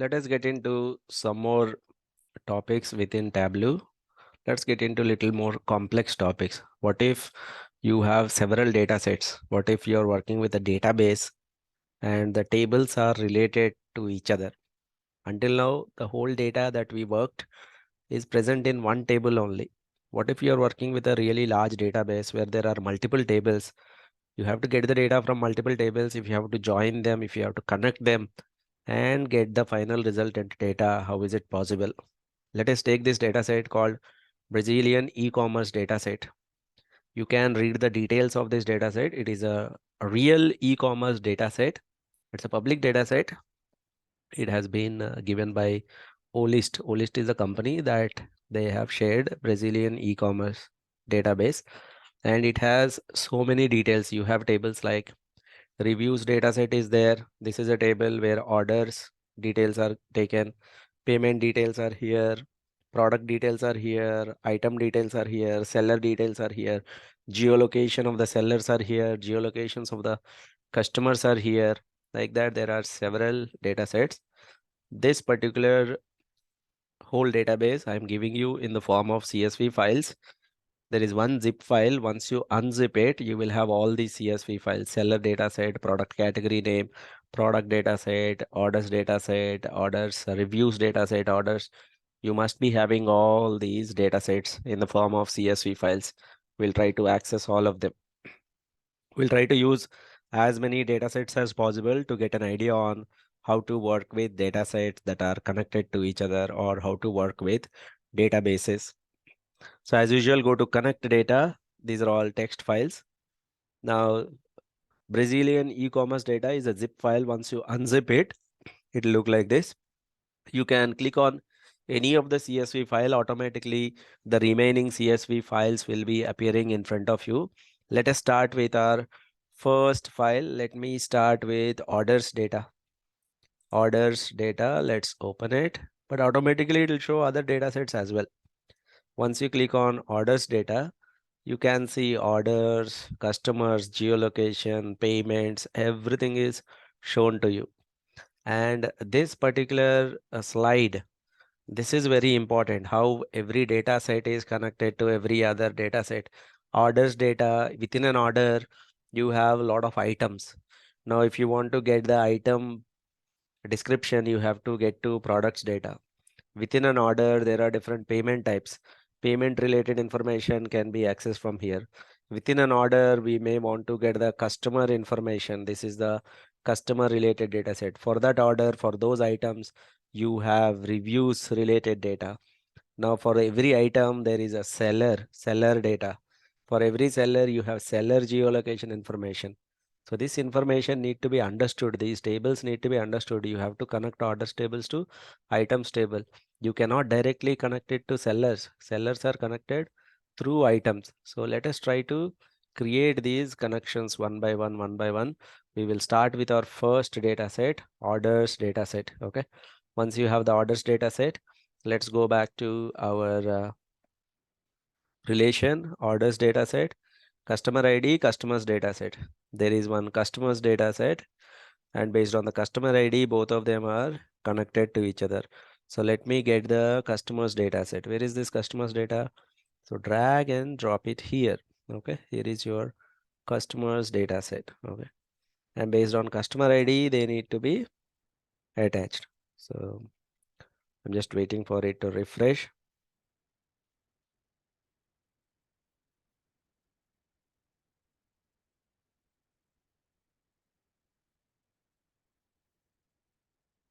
Let us get into some more topics within Tableau. Let's get into little more complex topics. What if you have several data sets? What if you're working with a database and the tables are related to each other? Until now, the whole data that we worked is present in one table only. What if you're working with a really large database where there are multiple tables? You have to get the data from multiple tables. If you have to join them, if you have to connect them and get the final resultant data, how is it possible? Let us take this data set called Brazilian e-commerce dataset. You can read the details of this dataset. It is a real e-commerce dataset. It's a public dataset. It has been given by Olist. Olist is a company that they have shared Brazilian e-commerce database, and it has so many details. You have tables like reviews dataset is there. This is a table where orders details are taken, payment details are here, product details are here, item details are here, seller details are here, geolocation of the sellers are here, geolocations of the customers are here. Like that, there are several data sets. This particular whole database I'm giving you in the form of CSV files. There is one zip file. Once you unzip it, you will have all these CSV files: seller data set, product category name, product data set, orders data set, orders, reviews data set, orders. You must be having all these data sets in the form of CSV files. We'll try to access all of them. We'll try to use as many data sets as possible to get an idea on how to work with data sets that are connected to each other, or how to work with databases. So as usual, go to connect data. These are all text files. Now, Brazilian e-commerce data is a zip file. Once you unzip it, it'll look like this. You can click on any of the CSV file. Automatically, the remaining CSV files will be appearing in front of you. Let us start with our first file. Let me start with orders data. Orders data, let's open it. But automatically, it will show other data sets as well. Once you click on orders data, you can see orders, customers, geolocation, payments, everything is shown to you. And this particular slide, this is very important, how every data set is connected to every other data set. Orders data, within an order, you have a lot of items. Now, if you want to get the item description, you have to get to products data. Within an order, there are different payment types. Payment related information can be accessed from here. Within an order, we may want to get the customer information. This is the customer related data set. For that order, for those items, you have reviews related data. Now, for every item, there is a seller data. For every seller, you have seller geolocation information. So this information need to be understood. These tables need to be understood. You have to connect orders tables to items table. You cannot directly connect it to sellers. Sellers are connected through items. So let us try to create these connections one by one, one by one. We will start with our first data set, orders data set. Okay. Once you have the orders data set, let's go back to our relation orders data set, customer ID, customers data set. There is one customers data set, and based on the customer ID, both of them are connected to each other. So let me get the customers data set. Where is this customers data? So drag and drop it here. Okay, here is your customers data set. Okay, and based on customer ID, they need to be attached. So I'm just waiting for it to refresh.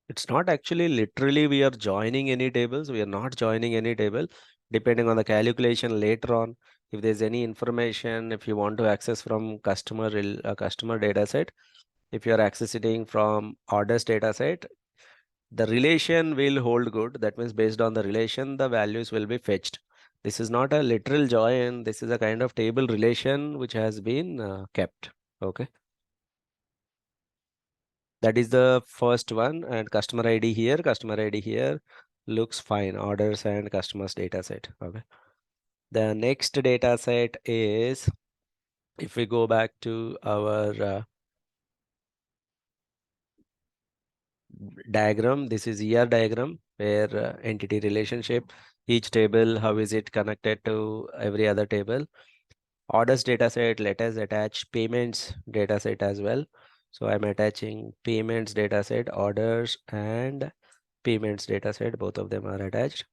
It's not actually literally we are joining any tables. We are not joining any table. Depending on the calculation later on, if there's any information, if you want to access from customer data set, if you are accessing from orders data set, the relation will hold good. That means based on the relation, the values will be fetched. This is not a literal join. This is a kind of table relation which has been kept. Okay. That is the first one, and customer ID here looks fine. Orders and customers data set. Okay. The next data set is, if we go back to our diagram. This is ER diagram where entity relationship, each table, how is it connected to every other table. Orders dataset, let us attach payments dataset as well. So I'm attaching payments dataset, orders and payments dataset. Both of them are attached.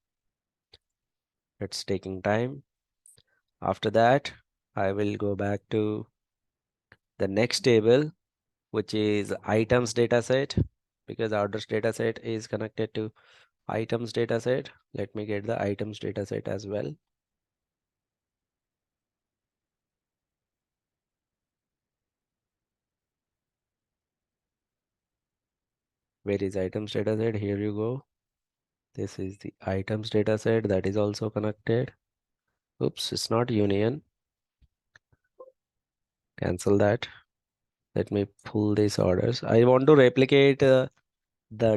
It's taking time. After that, I will go back to the next table, which is items dataset, because orders dataset is connected to items dataset. Let me get the items dataset as well. Where is items dataset? Here you go. This is the items dataset that is also connected. Oops, it's not union. Cancel that. Let me pull these orders. I want to replicate the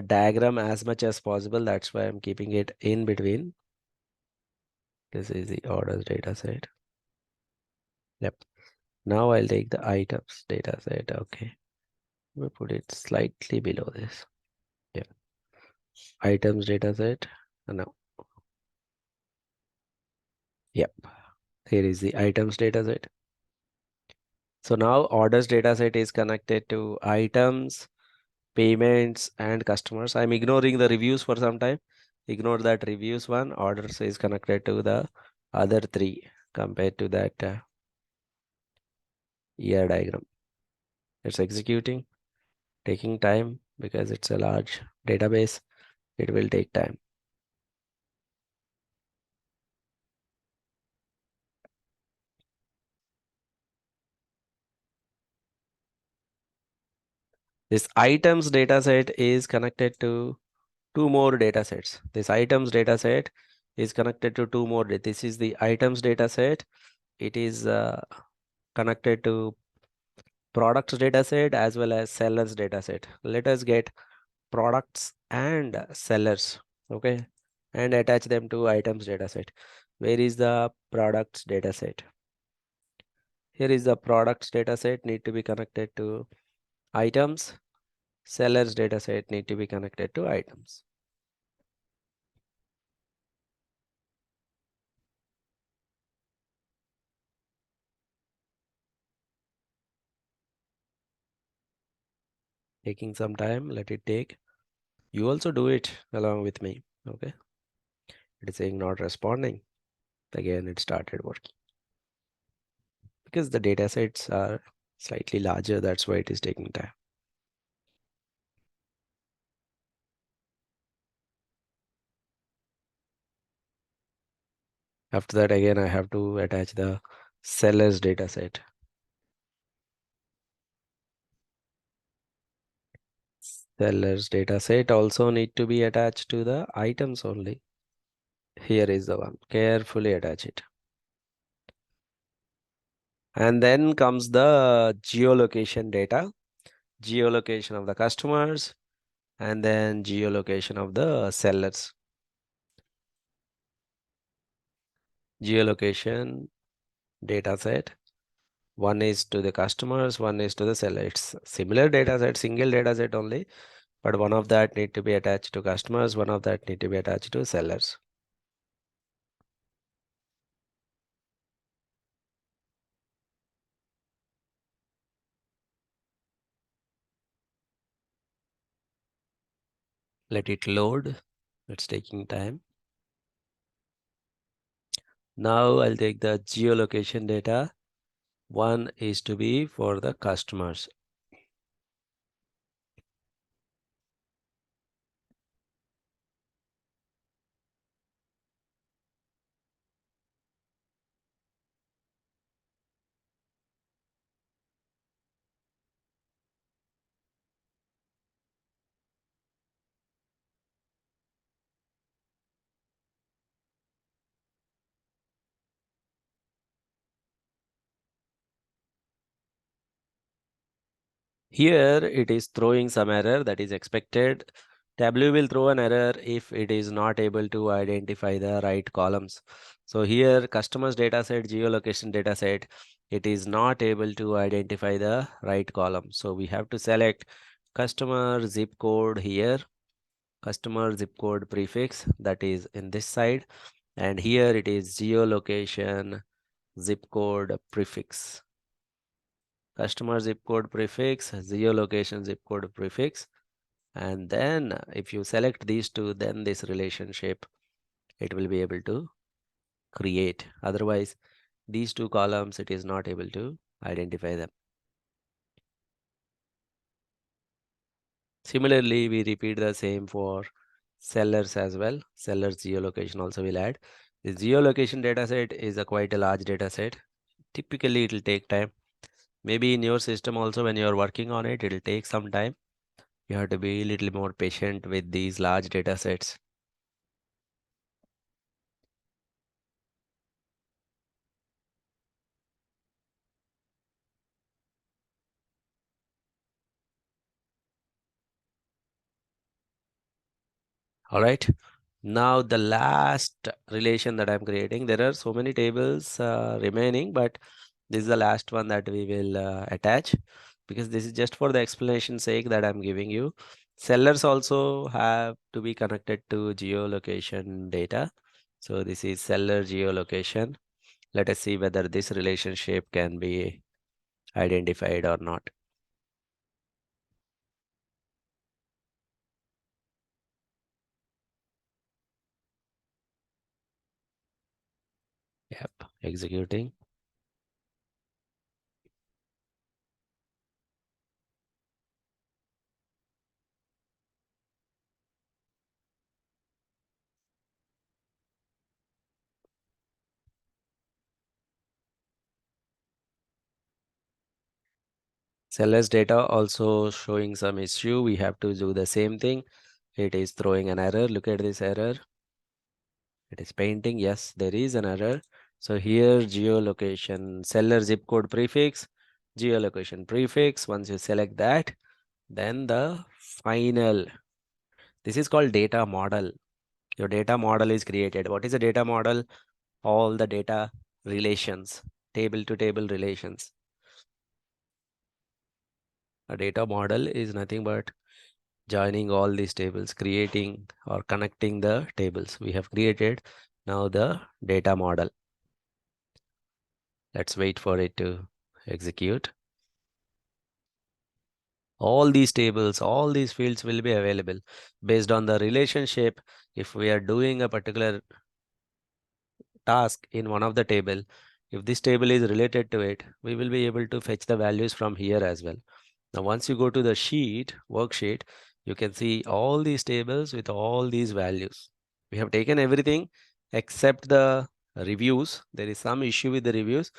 diagram as much as possible. That's why I'm keeping it in between. This is the orders dataset. Yep. Now I'll take the items dataset. Okay. We put it slightly below this. Yeah. Items dataset. Now, yep. Here is the items dataset. So now orders dataset is connected to items, payments, and customers. I'm ignoring the reviews for some time. Ignore that reviews one. Orders is connected to the other three compared to that ER diagram. It's executing, taking time because it's a large database. It will take time. This items dataset is connected to two more datasets. This items dataset is connected to two more. This is the items dataset. It is connected to products dataset as well as sellers dataset. Let us get products and sellers, okay, and attach them to items dataset. Where is the products dataset? Here is the products dataset need to be connected to items. Sellers dataset need to be connected to items. Taking some time, let it take. You also do it along with me, okay? It is saying not responding. Again, it started working. Because the data sets are slightly larger, that's why it is taking time. After that, again, I have to attach the sellers data set. Sellers data set also need to be attached to the items only. Here is the one. Carefully attach it. And then comes the geolocation data. Geolocation of the customers and then geolocation of the sellers. Geolocation data set. One is to the customers, one is to the seller. It's similar data set, single data set only, but one of that need to be attached to customers, one of that need to be attached to sellers. Let it load. It's taking time. Now I'll take the geolocation data. One is to be for the customers. Here it is throwing some error that is expected. Tableau will throw an error if it is not able to identify the right columns. So here customers dataset, geolocation dataset, it is not able to identify the right column. So we have to select customer zip code here. customer zip code prefix, that is in this side, and here it is geolocation zip code prefix. Customer zip code prefix, geolocation zip code prefix, and then if you select these two, then this relationship it will be able to create. Otherwise, these two columns it is not able to identify them. Similarly, we repeat the same for sellers as well. Sellers geolocation also will add. The geolocation dataset is a quite a large dataset. Typically, it will take time. Maybe in your system also, when you are working on it, it will take some time. You have to be a little more patient with these large datasets. All right. Now the last relation that I'm creating, there are so many tables remaining, but this is the last one that we will attach, because this is just for the explanation sake that I'm giving you. Sellers also have to be connected to geolocation data. So this is seller geolocation. Let us see whether this relationship can be identified or not. Yep, executing. Sellers data also showing some issue. We have to do the same thing. It is throwing an error. Look at this error. It is painting. Yes, there is an error. So here geolocation, seller zip code prefix, geolocation prefix. Once you select that, then the final, this is called data model. Your data model is created. What is a data model? All the data relations, table to table relations. A data model is nothing but joining all these tables, creating or connecting the tables we have created. Now the data model. Let's wait for it to execute. All these tables, all these fields will be available based on the relationship. If we are doing a particular task in one of the table, if this table is related to it, we will be able to fetch the values from here as well. Now, once you go to the sheet, worksheet, you can see all these tables with all these values. We have taken everything except the reviews. There is some issue with the reviews.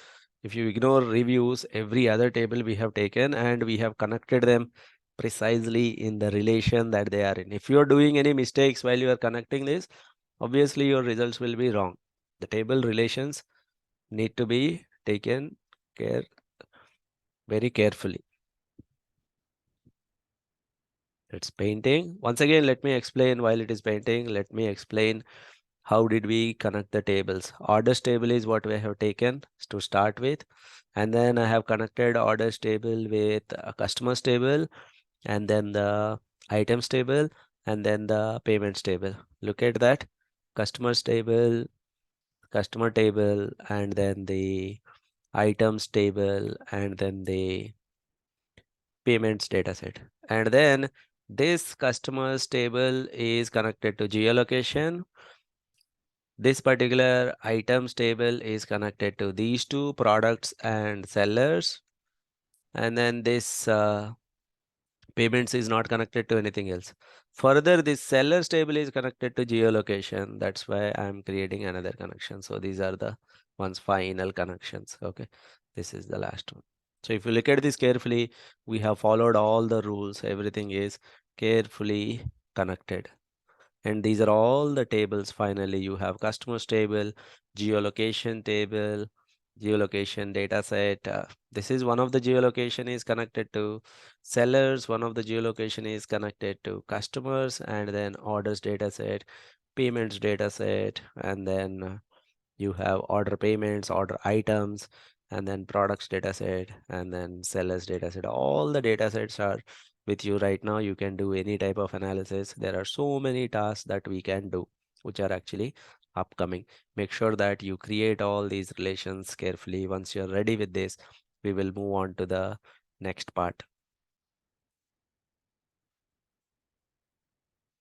If you ignore reviews, every other table we have taken and we have connected them precisely in the relation that they are in. If you are doing any mistakes while you are connecting this, obviously your results will be wrong. The table relations need to be taken care very carefully. It's painting. Once again, let me explain while it is painting. Let me explain how did we connect the tables. Orders table is what we have taken to start with. And then I have connected orders table with a customers table, and then the items table, and then the payments table. Look at that. Customers table, customer table, and then the items table, and then the payments dataset. And then this customers table is connected to geolocation. This particular items table is connected to these two products and sellers. And then this payments is not connected to anything else. Further, this sellers table is connected to geolocation. That's why I'm creating another connection. So these are the ones final connections. Okay, this is the last one. So if you look at this carefully, we have followed all the rules. Everything is carefully connected. And these are all the tables. Finally, you have customers table, geolocation table, geolocation data set. This is one of the geolocation is connected to sellers. One of the geolocation is connected to customers, and then orders data set, payments data set, and then you have order payments, order items, and then products data set, and then sellers data set. All the data sets are with you right now. You can do any type of analysis. There are so many tasks that we can do, which are actually upcoming. Make sure that you create all these relations carefully. Once you're ready with this, we will move on to the next part.